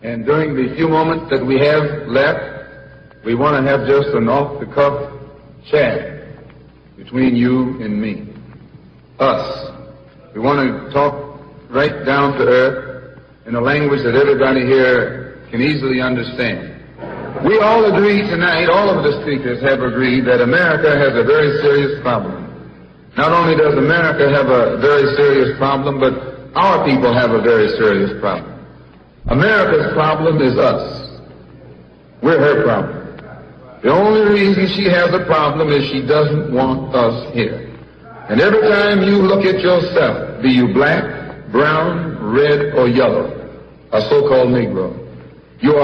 And during the few moments that we have left, we want to have just an off-the-cuff chat between you and me. Us. We want to talk right down to earth in a language that everybody here can easily understand. We all agree tonight, all of the speakers have agreed that America has a very serious problem. Not only does America have a very serious problem, but our people have a very serious problem. America's problem is us. We're her problem. The only reason she has a problem is she doesn't want us here. And every time you look at yourself, be you black, brown, red, or yellow, a so-called Negro, you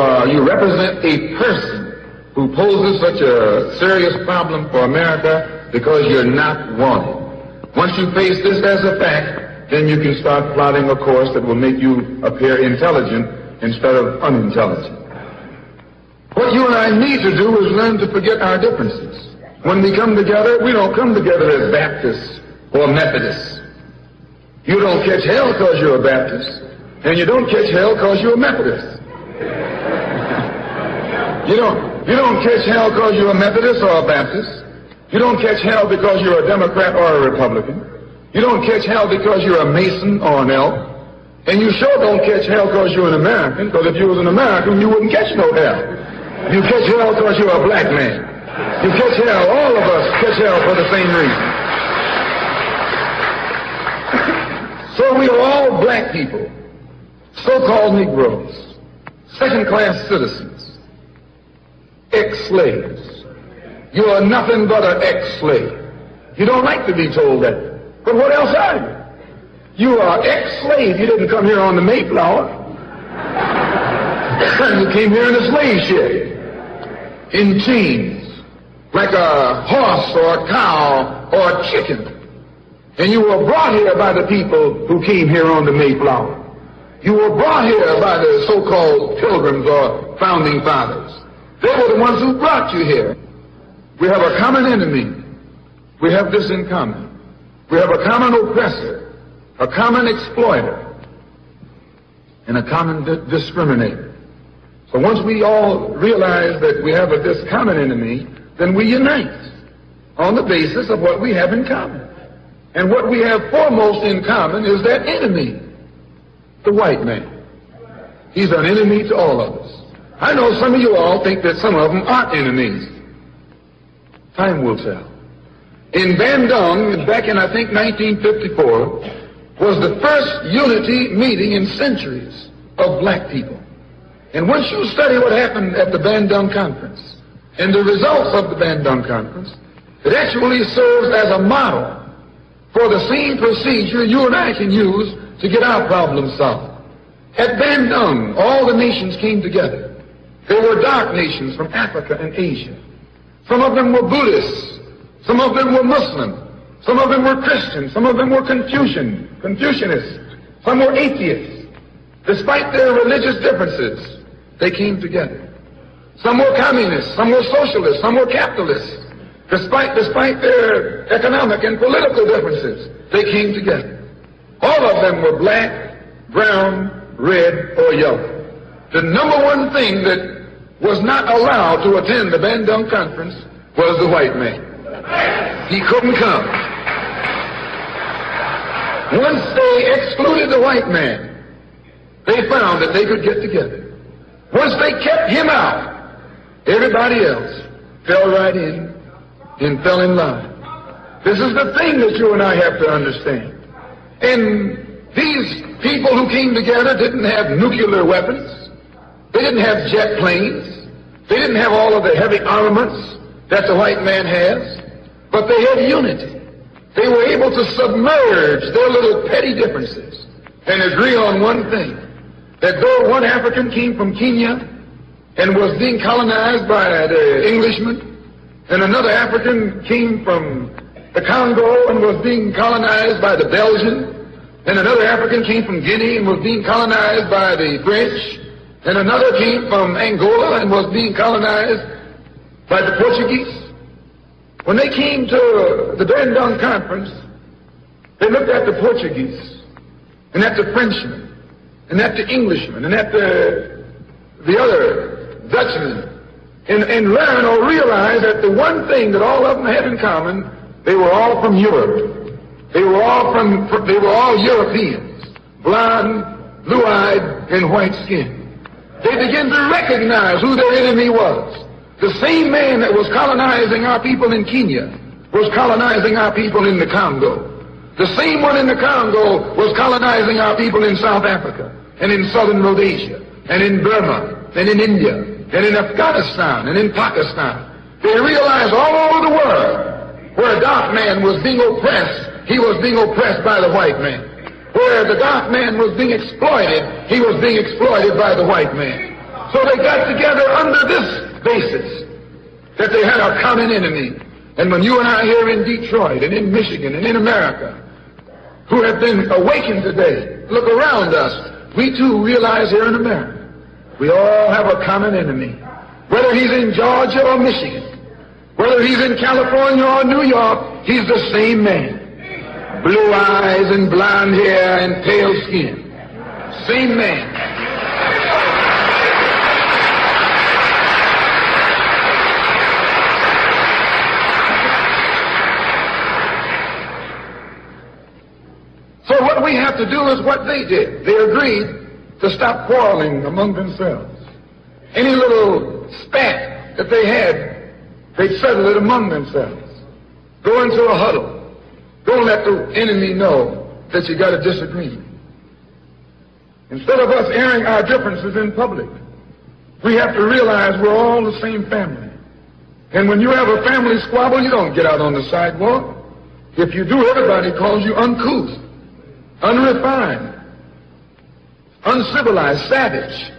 represent a person who poses such a serious problem for America because you're not wanted. Once you face this as a fact, then you can start plotting a course that will make you appear intelligent instead of unintelligent. What you and I need to do is learn to forget our differences. When we come together, we don't come together as Baptists or Methodists. You don't catch hell because you're a Baptist, and you don't catch hell because you're a Methodist. You don't catch hell because you're a Methodist or a Baptist. You don't catch hell because you're a Democrat or a Republican. You don't catch hell because you're a Mason or an Elk. And you sure don't catch hell because you're an American, because if you was an American, you wouldn't catch no hell. You catch hell because you're a black man. You catch hell, all of us catch hell for the same reason. So we are all black people, so-called Negroes, second-class citizens, ex-slaves. You are nothing but an ex-slave. You don't like to be told that. But what else are you? You are ex-slave. You didn't come here on the Mayflower. You came here in a slave ship, in chains, like a horse or a cow or a chicken. And you were brought here by the people who came here on the Mayflower. You were brought here by the so-called pilgrims or founding fathers. They were the ones who brought you here. We have a common enemy. We have this in common. We have a common oppressor, a common exploiter, and a common discriminator. So once we all realize that we have this common enemy, then we unite on the basis of what we have in common. And what we have foremost in common is that enemy, the white man. He's an enemy to all of us. I know some of you all think that some of them aren't enemies. Time will tell. In Bandung, back in, I think, 1954, was the first unity meeting in centuries of black people. And once you study what happened at the Bandung Conference and the results of the Bandung Conference, it actually serves as a model for the same procedure you and I can use to get our problems solved. At Bandung, all the nations came together. There were dark nations from Africa and Asia. Some of them were Buddhists. Some of them were Muslim. Some of them were Christian. Some of them were Confucianists. Some were atheists. Despite their religious differences, they came together. Some were communists. Some were socialists. Some were capitalists. Despite their economic and political differences, they came together. All of them were black, brown, red, or yellow. The number one thing that was not allowed to attend the Bandung Conference was the white man. He couldn't come. Once they excluded the white man, they found that they could get together. Once they kept him out, everybody else fell right in and fell in line. This is the thing that you and I have to understand. And these people who came together didn't have nuclear weapons. They didn't have jet planes. They didn't have all of the heavy armaments that the white man has. But they had unity. They were able to submerge their little petty differences and agree on one thing, that though one African came from Kenya and was being colonized by the Englishmen, and another African came from the Congo and was being colonized by the Belgian, and another African came from Guinea and was being colonized by the French, and another came from Angola and was being colonized by the Portuguese. When they came to the Bandung Conference, they looked at the Portuguese and at the Frenchmen and at the Englishmen and at the the other Dutchmen and learn or realize that the one thing that all of them had in common, they were all from Europe. They were all Europeans, blonde, blue-eyed, and white-skinned. They began to recognize who their enemy was. The same man that was colonizing our people in Kenya was colonizing our people in the Congo. The same one in the Congo was colonizing our people in South Africa and in southern Rhodesia and in Burma and in India and in Afghanistan and in Pakistan. They realized all over the world where a dark man was being oppressed, he was being oppressed by the white man. Where the dark man was being exploited, he was being exploited by the white man. So they got together under this basis that they had a common enemy. And when you and I here in Detroit and in Michigan and in America, who have been awakened today, look around us, we too realize here in America, we all have a common enemy. Whether he's in Georgia or Michigan, whether he's in California or New York, he's the same man. Blue eyes and blonde hair and pale skin. Same man. So what we have to do is what they did. They agreed to stop quarreling among themselves. Any little spat that they had, they'd settle it among themselves. Go into a huddle. Don't let the enemy know that you got a disagreement. Instead of us airing our differences in public, we have to realize we're all the same family. And when you have a family squabble, you don't get out on the sidewalk. If you do, everybody calls you uncouth, unrefined, uncivilized, savage.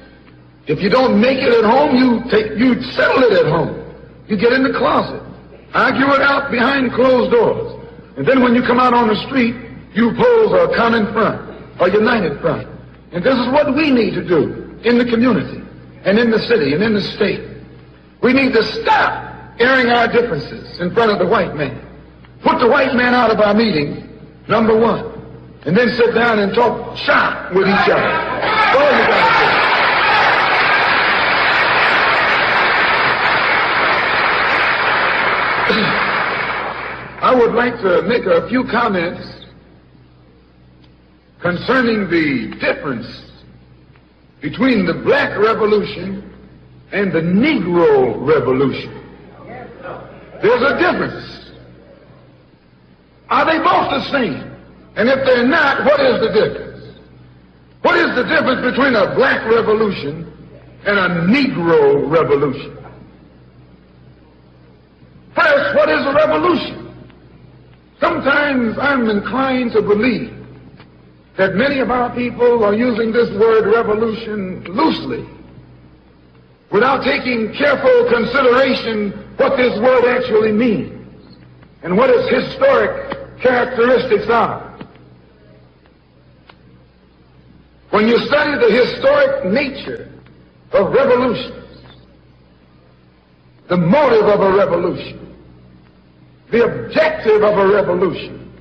If you don't make it at home, you settle it at home. You get in the closet, argue it out behind closed doors. And then when you come out on the street, you pose a common front, a united front. And this is what we need to do in the community and in the city and in the state. We need to stop airing our differences in front of the white man. Put the white man out of our meeting, number one. And then sit down and talk shop with each other. That's all you got to do. I would like to make a few comments concerning the difference between the Black Revolution and the Negro Revolution. There's a difference. Are they both the same? And if they're not, what is the difference? What is the difference between a Black Revolution and a Negro Revolution? First, what is a revolution? Sometimes I'm inclined to believe that many of our people are using this word revolution loosely, without taking careful consideration what this word actually means and what its historic characteristics are. When you study the historic nature of revolutions, the motive of a revolution, the objective of a revolution,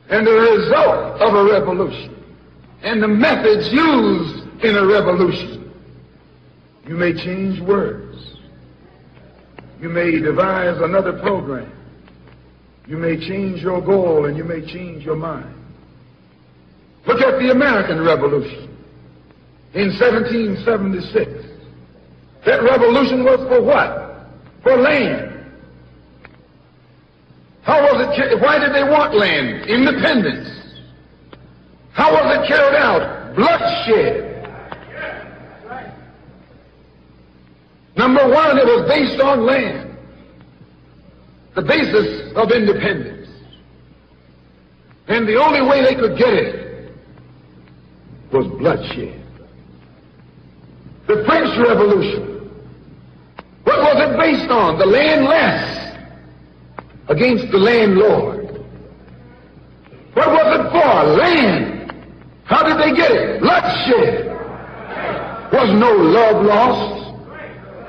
and the result of a revolution, and the methods used in a revolution, you may change words. You may devise another program. You may change your goal and you may change your mind. Look at the American Revolution in 1776. That revolution was for what? For land. How was it? Why did they want land? Independence. How was it carried out? Bloodshed. Number one, it was based on land. The basis of independence. And the only way they could get it was bloodshed. The French Revolution. What was it based on? The landless against the landlord. What was it for? Land. How did they get it? Bloodshed. Was no love lost.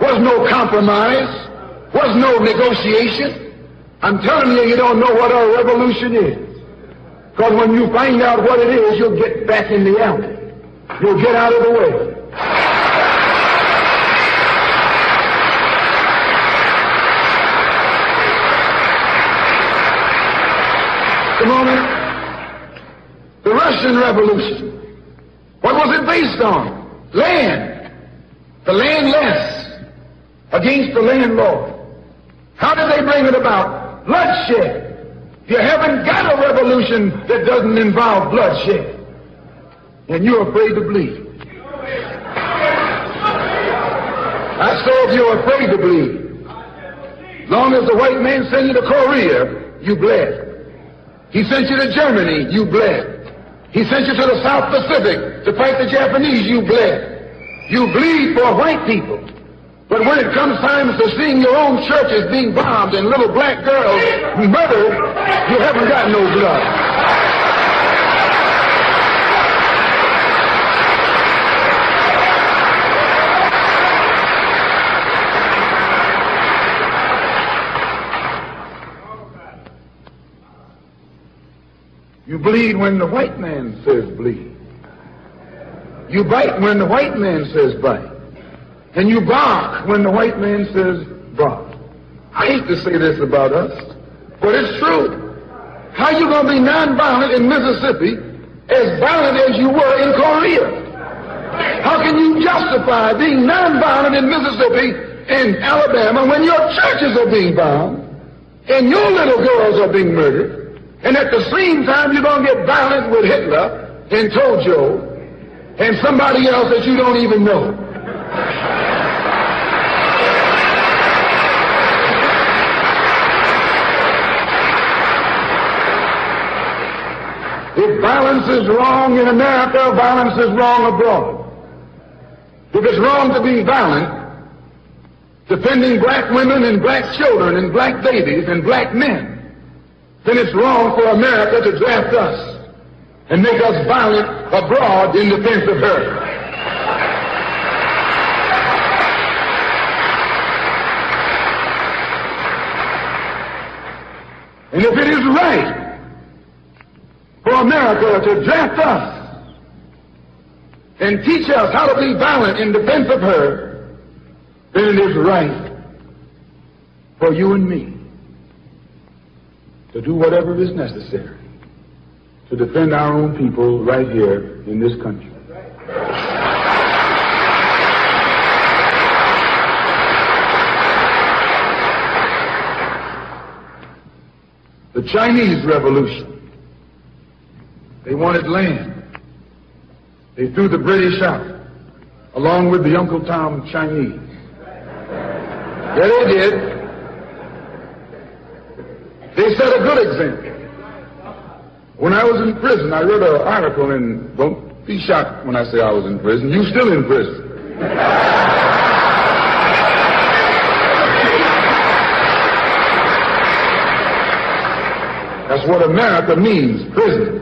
Was no compromise. Was no negotiation. I'm telling you, you don't know what a revolution is. Because when you find out what it is, you'll get back in the alley. You'll get out of the way. a moment. The Russian Revolution. What was it based on? Land. The landless against the landlord. How did they bring it about? Bloodshed. You haven't got a revolution that doesn't involve bloodshed. And you're afraid to bleed. I saw if you're afraid to bleed. Long as the white man sent you to Korea, you bled. He sent you to Germany, you bled. He sent you to the South Pacific to fight the Japanese, you bled. You bleed for white people. But when it comes time to seeing your own churches being bombed and little black girls murdered, you haven't got no blood. You bleed when the white man says bleed. You bite when the white man says bite. And you bark when the white man says bark. I hate to say this about us, but it's true. How you going to be nonviolent in Mississippi as violent as you were in Korea? How can you justify being nonviolent in Mississippi and Alabama when your churches are being bombed and your little girls are being murdered? And at the same time, you're going to get violent with Hitler and Tojo and somebody else that you don't even know. If violence is wrong in America, violence is wrong abroad. If it's wrong to be violent, defending black women and black children and black babies and black men, then it's wrong for America to draft us and make us violent abroad in defense of her. And if it is right for America to draft us and teach us how to be violent in defense of her, then it is right for you and me to do whatever is necessary to defend our own people right here in this country. The Chinese Revolution. They wanted land. They threw the British out, along with the Uncle Tom Chinese. Yeah, they did. They set a good example. When I was in prison, I read an article, and don't be shocked when I say I was in prison. You're still in prison. That's what America means, prison.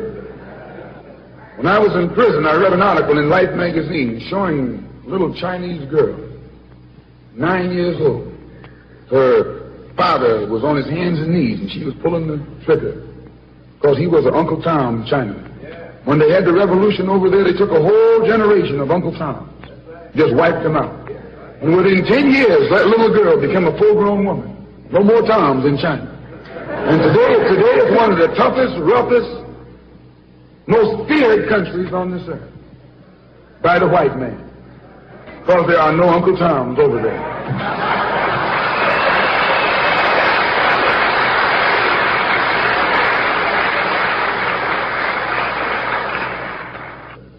When I was in prison, I read an article in Life magazine showing a little Chinese girl, 9 years old. Her father was on his hands and knees, and she was pulling the trigger because he was an Uncle Tom Chinaman. When they had the revolution over there, they took a whole generation of Uncle Toms, just wiped them out. And within 10 years, that little girl became a full-grown woman. No more Toms in China. And today it's one of the toughest, roughest, most feared countries on this earth by the white man, because there are no Uncle Toms over there.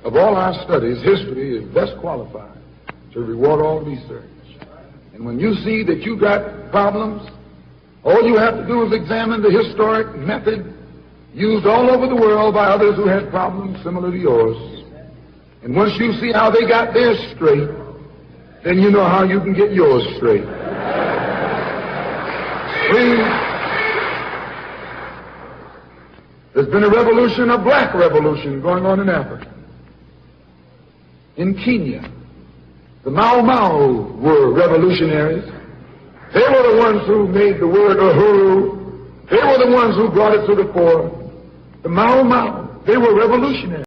Of all our studies, history is best qualified to reward all research. And when you see that you got problems, all you have to do is examine the historic method used all over the world by others who had problems similar to yours. And once you see how they got theirs straight, then you know how you can get yours straight. Please. There's been a revolution, a black revolution going on in Africa. In Kenya, the Mau Mau were revolutionaries. They were the ones who made the word uhuru. They were the ones who brought it to the fore. The Mau Mau, they were revolutionaries.